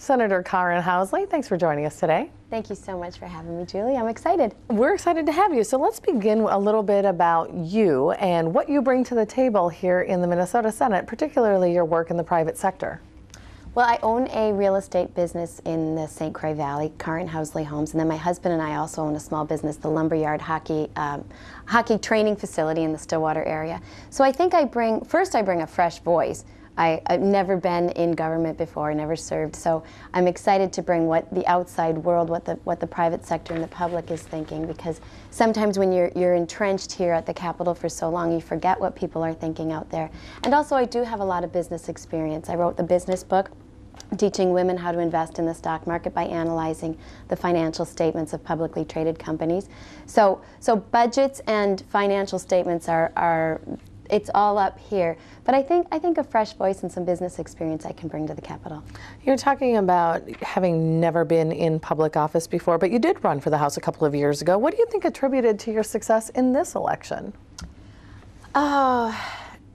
Senator Karin Housley, thanks for joining us today. Thank you so much for having me, Julie. I'm excited. We're excited to have you. So let's begin a little bit about you and what you bring to the table here in the Minnesota Senate, particularly your work in the private sector. Well, I own a real estate business in the St. Croix Valley, Karin Housley Homes, and then my husband and I also own a small business, the Lumberyard Hockey Training Facility in the Stillwater area. So I think I bring a fresh voice. I've never been in government before, I never served, so I'm excited to bring what the outside world, what the private sector and the public is thinking, because sometimes when you're entrenched here at the Capitol for so long, you forget what people are thinking out there. And also I do have a lot of business experience. I wrote the business book teaching women how to invest in the stock market by analyzing the financial statements of publicly traded companies. So budgets and financial statements are it's all up here, but I think a fresh voice and some business experience I can bring to the Capitol. You're talking about having never been in public office before, but you did run for the House a couple of years ago. What do you think attributed to your success in this election? Oh,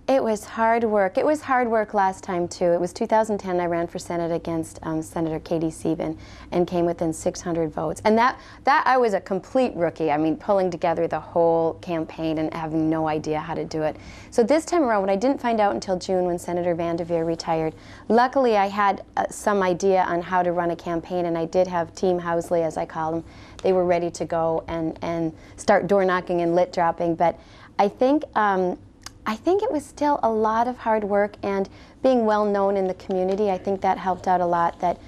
it was hard work. It was hard work last time too. It was 2010. I ran for Senate against Senator Katie Sieben and came within 600 votes. And that I was a complete rookie. I mean, pulling together the whole campaign and having no idea how to do it. So this time around, what I didn't find out until June when Senator Vanderveer retired, luckily I had some idea on how to run a campaign, and I did have Team Housley, as I call them. They were ready to go and start door knocking and lit dropping. But I think it was still a lot of hard work, and being well known in the community, I think that helped out a lot. That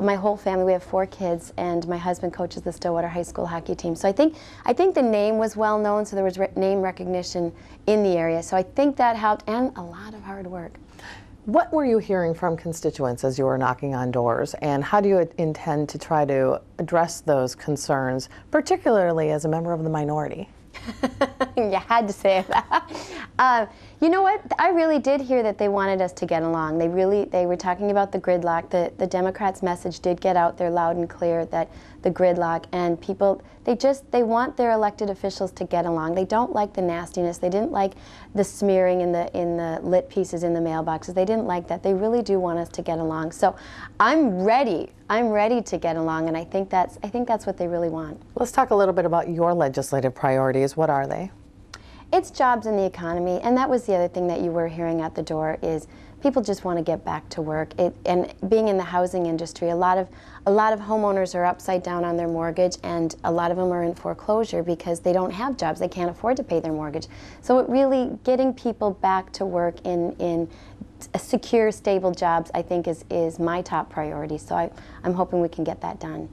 my whole family, we have 4 kids, and my husband coaches the Stillwater High School hockey team. So I think the name was well known, so there was name recognition in the area. So I think that helped, and a lot of hard work. What were you hearing from constituents as you were knocking on doors, and how do you intend to try to address those concerns, particularly as a member of the minority? You had to say that. You know what? I really did hear that they wanted us to get along. They were talking about the gridlock. The Democrats' message did get out there loud and clear, that the gridlock, and people, they want their elected officials to get along. They don't like the nastiness. They didn't like the smearing in the lit pieces in the mailboxes. They didn't like that. They really do want us to get along. So I'm ready. I'm ready to get along, and I think that's what they really want. Let's talk a little bit about your legislative priorities. What are they? It's jobs and the economy, and that was the other thing that you were hearing at the door, is people just want to get back to work. And being in the housing industry, a lot of homeowners are upside down on their mortgage, and a lot of them are in foreclosure because they don't have jobs. They can't afford to pay their mortgage. So it really, getting people back to work in secure, stable jobs, I think is my top priority. So I'm hoping we can get that done.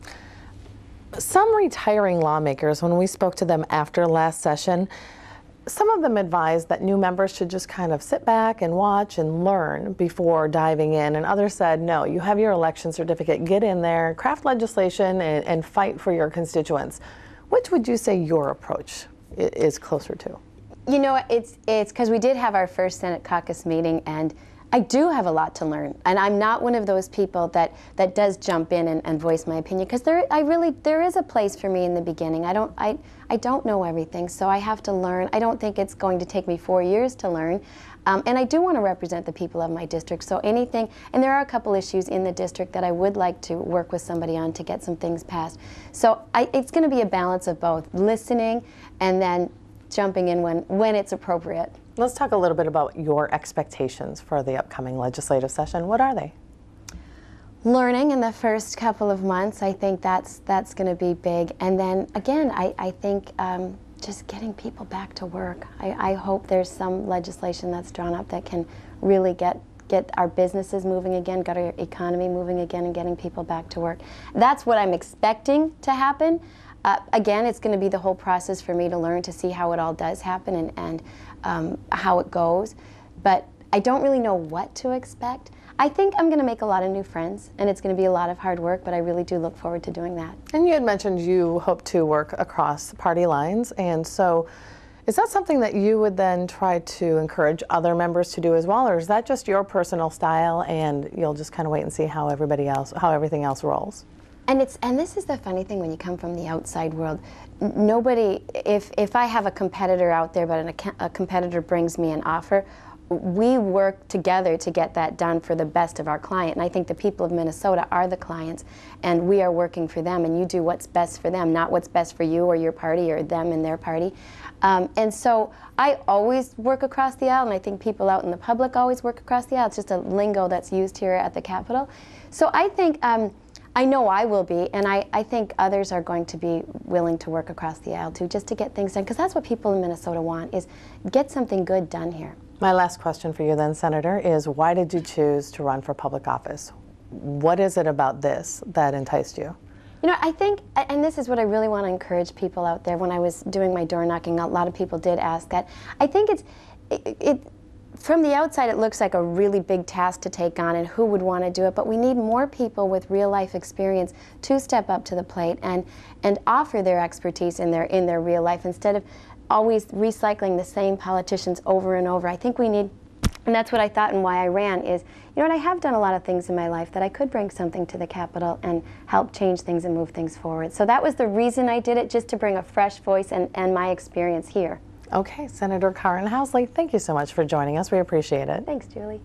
Some retiring lawmakers, when we spoke to them after last session, some of them advised that new members should just kind of sit back and watch and learn before diving in, and others said, no, you have your election certificate, get in there, craft legislation, and fight for your constituents. Which would you say your approach is closer to? You know, it's because we did have our first Senate caucus meeting, and I do have a lot to learn, and I'm not one of those people that does jump in and voice my opinion, because there is a place for me in the beginning. I don't know everything, so I have to learn. I don't think it's going to take me 4 years to learn, and I do want to represent the people of my district. So anything, and there are a couple issues in the district that I would like to work with somebody on to get some things passed. So it's going to be a balance of both listening and then jumping in when it's appropriate. Let's talk a little bit about your expectations for the upcoming legislative session. What are they? Learning in the first couple of months, I think that's going to be big. And then again, I think just getting people back to work. I hope there's some legislation that's drawn up that can really get our businesses moving again, get our economy moving again, and getting people back to work. That's what I'm expecting to happen. Again, it's going to be the whole process for me to learn, to see how it all does happen and how it goes. But I don't really know what to expect. I think I'm going to make a lot of new friends, and it's going to be a lot of hard work, but I really do look forward to doing that. And you had mentioned you hope to work across party lines, and so is that something that you would then try to encourage other members to do as well, or is that just your personal style and you'll just kind of wait and see how everything else rolls? And this is the funny thing when you come from the outside world. Nobody, if I have a competitor out there, but a competitor brings me an offer, we work together to get that done for the best of our client. And I think the people of Minnesota are the clients, and we are working for them, and you do what's best for them, not what's best for you or your party or them and their party. And so I always work across the aisle, and I think people out in the public always work across the aisle. It's just a lingo that's used here at the Capitol. So I think, I know I will be, and I think others are going to be willing to work across the aisle too, just to get things done, because that's what people in Minnesota want, is get something good done here. My last question for you then, Senator, is why did you choose to run for public office? What is it about this that enticed you? You know, I think, and this is what I really want to encourage people out there, when I was doing my door knocking, a lot of people did ask that. I think from the outside it looks like a really big task to take on, and who would want to do it, but we need more people with real life experience to step up to the plate and offer their expertise in their real life, instead of always recycling the same politicians over and over. I think we need, and that's what I thought and why I ran, is, you know what, I have done a lot of things in my life that I could bring something to the Capitol and help change things and move things forward. So that was the reason I did it, just to bring a fresh voice and my experience here. Okay, Senator Karin Housley, thank you so much for joining us. We appreciate it. Thanks, Julie.